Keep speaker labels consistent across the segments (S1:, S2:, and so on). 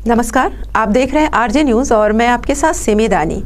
S1: नमस्कार, आप देख रहे हैं आरजे न्यूज़ और मैं आपके साथ सिमी दानी।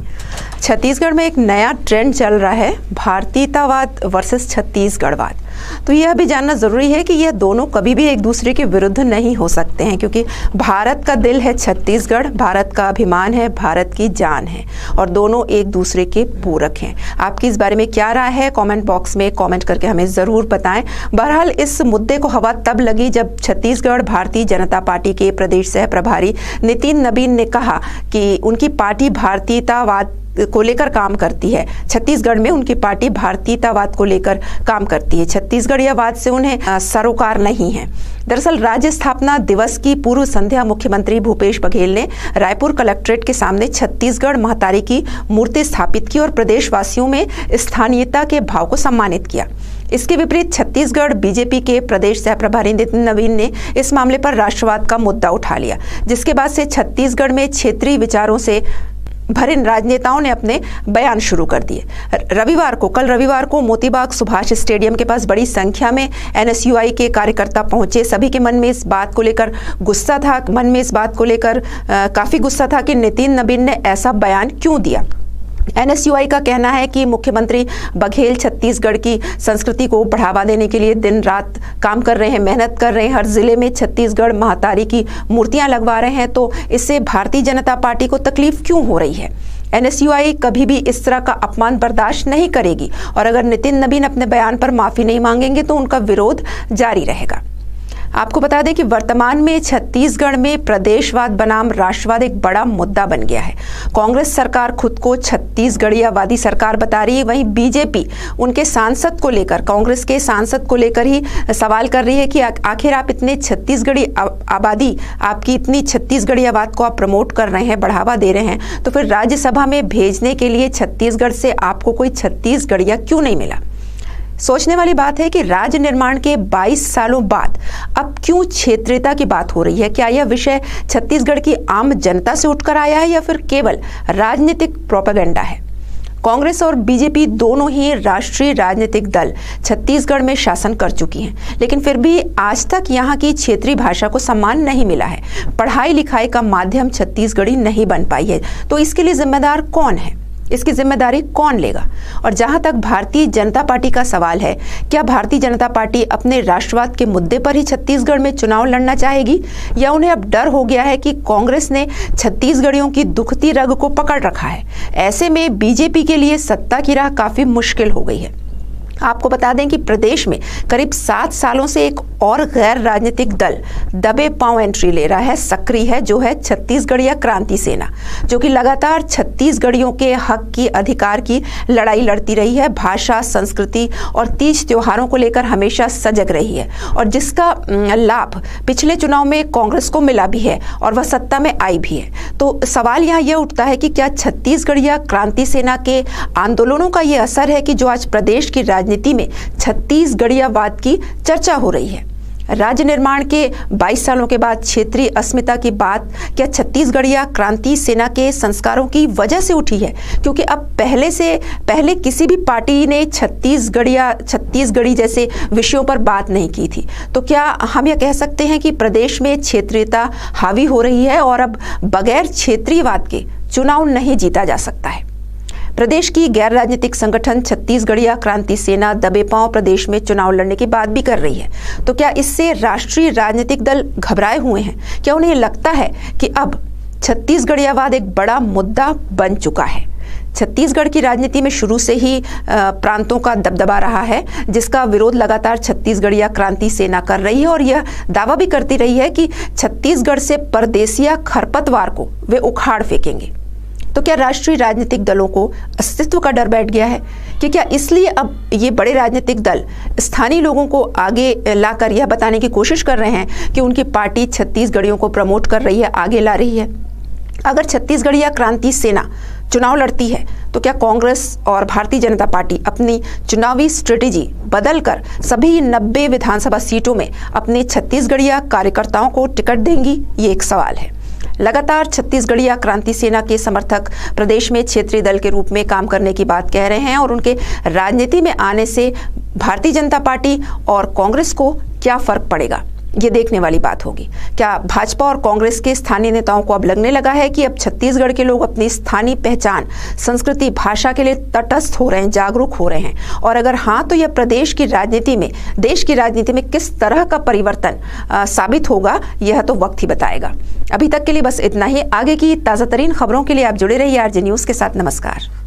S1: छत्तीसगढ़ में एक नया ट्रेंड चल रहा है, भारतीयतावाद वर्सेस छत्तीसगढ़वाद। तो यह भी जानना ज़रूरी है कि यह दोनों कभी भी एक दूसरे के विरुद्ध नहीं हो सकते हैं, क्योंकि भारत का दिल है छत्तीसगढ़, भारत का अभिमान है, भारत की जान है और दोनों एक दूसरे के पूरक हैं। आपकी इस बारे में क्या राय है, कमेंट बॉक्स में कमेंट करके हमें ज़रूर बताएं। बहरहाल इस मुद्दे को हवा तब लगी जब छत्तीसगढ़ भारतीय जनता पार्टी के प्रदेश सह प्रभारी नितिन नबीन ने कहा कि उनकी पार्टी भारतीयतावाद को लेकर काम करती है। छत्तीसगढ़ में उनकी पार्टी भारतीयतावाद को लेकर काम करती है, छत्तीसगढ़ीयवाद से उन्हें सरोकार नहीं है। दरअसल राज्य स्थापना दिवस की पूर्व संध्या मुख्यमंत्री भूपेश बघेल ने रायपुर कलेक्ट्रेट के सामने छत्तीसगढ़ महतारी की मूर्ति स्थापित की और प्रदेशवासियों में स्थानीयता के भाव को सम्मानित किया। इसके विपरीत छत्तीसगढ़ बीजेपी के प्रदेश सह प्रभारी नितिन नबीन ने इस मामले पर राष्ट्रवाद का मुद्दा उठा लिया, जिसके बाद से छत्तीसगढ़ में क्षेत्रीय विचारों से भरे राजनेताओं ने अपने बयान शुरू कर दिए। कल रविवार को मोतीबाग सुभाष स्टेडियम के पास बड़ी संख्या में एनएसयूआई के कार्यकर्ता पहुंचे। सभी के मन में इस बात को लेकर काफी गुस्सा था कि नितिन नबीन ने ऐसा बयान क्यों दिया। एनएसयूआई का कहना है कि मुख्यमंत्री बघेल छत्तीसगढ़ की संस्कृति को बढ़ावा देने के लिए दिन रात काम कर रहे हैं, मेहनत कर रहे हैं, हर जिले में छत्तीसगढ़ महतारी की मूर्तियां लगवा रहे हैं, तो इससे भारतीय जनता पार्टी को तकलीफ क्यों हो रही है। एनएसयूआई कभी भी इस तरह का अपमान बर्दाश्त नहीं करेगी और अगर नितिन नबीन अपने बयान पर माफी नहीं मांगेंगे तो उनका विरोध जारी रहेगा। आपको बता दें कि वर्तमान में छत्तीसगढ़ में प्रदेशवाद बनाम राष्ट्रवाद एक बड़ा मुद्दा बन गया है। कांग्रेस सरकार खुद को छत्तीसगढ़ीयवादी सरकार बता रही है, वहीं बीजेपी उनके सांसद को लेकर, कांग्रेस के सांसद को लेकर ही सवाल कर रही है कि आखिर आप इतने आपकी इतनी छत्तीसगढ़ीयवाद को आप प्रमोट कर रहे हैं, बढ़ावा दे रहे हैं, तो फिर राज्यसभा में भेजने के लिए छत्तीसगढ़ से आपको कोई छत्तीसगढ़िया क्यों नहीं मिला। सोचने वाली बात है कि राज्य निर्माण के 22 सालों बाद अब क्यों क्षेत्रीयता की बात हो रही है। क्या यह विषय छत्तीसगढ़ की आम जनता से उठकर आया है या फिर केवल राजनीतिक प्रोपेगेंडा है। कांग्रेस और बीजेपी दोनों ही राष्ट्रीय राजनीतिक दल छत्तीसगढ़ में शासन कर चुकी हैं, लेकिन फिर भी आज तक यहाँ की क्षेत्रीय भाषा को सम्मान नहीं मिला है। पढ़ाई लिखाई का माध्यम छत्तीसगढ़ी नहीं बन पाई है, तो इसके लिए जिम्मेदार कौन है, इसकी जिम्मेदारी कौन लेगा। और जहां तक भारतीय जनता पार्टी का सवाल है, क्या भारतीय जनता पार्टी अपने राष्ट्रवाद के मुद्दे पर ही छत्तीसगढ़ में चुनाव लड़ना चाहेगी या उन्हें अब डर हो गया है कि कांग्रेस ने छत्तीसगढ़ियों की दुखती रग को पकड़ रखा है। ऐसे में बीजेपी के लिए सत्ता की राह काफी मुश्किल हो गई है। आपको बता दें कि प्रदेश में करीब 7 सालों से एक और गैर राजनीतिक दल दबे पांव एंट्री ले रहा है, सक्रिय है, जो है छत्तीसगढ़ीय क्रांति सेना, जो कि लगातार छत्तीसगढ़ियों के हक की अधिकार की लड़ाई लड़ती रही है। भाषा, संस्कृति और तीज त्योहारों को लेकर हमेशा सजग रही है और जिसका लाभ पिछले चुनाव में कांग्रेस को मिला भी है और वह सत्ता में आई भी है। तो सवाल यहाँ यह उठता है कि क्या छत्तीसगढ़ीय क्रांति सेना के आंदोलनों का ये असर है कि जो आज प्रदेश की राजनीति में छत्तीसगढ़ीयवाद की चर्चा हो रही है। राज्य निर्माण के 22 सालों के बाद क्षेत्रीय अस्मिता की बात क्या छत्तीसगढ़ीय क्रांति सेना के संस्कारों की वजह से उठी है, क्योंकि अब पहले किसी भी पार्टी ने छत्तीसगढ़ी जैसे विषयों पर बात नहीं की थी। तो क्या हम यह कह सकते हैं कि प्रदेश में क्षेत्रीयता हावी हो रही है और अब बगैर क्षेत्रीयवाद के चुनाव नहीं जीता जा सकता है। प्रदेश की गैर राजनीतिक संगठन छत्तीसगढ़ीय क्रांति सेना दबे पांव प्रदेश में चुनाव लड़ने की बात भी कर रही है। तो क्या इससे राष्ट्रीय राजनीतिक दल घबराए हुए हैं? क्या उन्हें लगता है कि अब छत्तीसगढ़ीयवाद एक बड़ा मुद्दा बन चुका है? छत्तीसगढ़ की राजनीति में शुरू से ही प्रांतों का दबदबा रहा है, जिसका विरोध लगातार छत्तीसगढ़ीय क्रांति सेना कर रही है और यह दावा भी करती रही है कि छत्तीसगढ़ से परदेसिया खरपतवार को वे उखाड़ फेंकेंगे। तो क्या राष्ट्रीय राजनीतिक दलों को अस्तित्व का डर बैठ गया है कि क्या इसलिए अब ये बड़े राजनीतिक दल स्थानीय लोगों को आगे लाकर यह बताने की कोशिश कर रहे हैं कि उनकी पार्टी छत्तीसगढ़ियों को प्रमोट कर रही है, आगे ला रही है? अगर छत्तीसगढ़ीय क्रांति सेना चुनाव लड़ती है तो क्या कांग्रेस और भारतीय जनता पार्टी अपनी चुनावी स्ट्रेटेजी बदलकर सभी 90 विधानसभा सीटों में अपने छत्तीसगढ़ीय कार्यकर्ताओं को टिकट देंगी? ये एक सवाल है। लगातार छत्तीसगढ़ीय क्रांति सेना के समर्थक प्रदेश में क्षेत्रीय दल के रूप में काम करने की बात कह रहे हैं और उनके राजनीति में आने से भारतीय जनता पार्टी और कांग्रेस को क्या फर्क पड़ेगा? ये देखने वाली बात होगी। क्या भाजपा और कांग्रेस के स्थानीय नेताओं को अब लगने लगा है कि अब छत्तीसगढ़ के लोग अपनी स्थानीय पहचान, संस्कृति, भाषा के लिए तटस्थ हो रहे हैं, जागरूक हो रहे हैं? और अगर हाँ, तो यह प्रदेश की राजनीति में, देश की राजनीति में किस तरह का परिवर्तन साबित होगा, यह तो वक्त ही बताएगा। अभी तक के लिए बस इतना ही। आगे की ताज़ा तरीन खबरों के लिए आप जुड़े रहिए आरजे न्यूज़ के साथ। नमस्कार।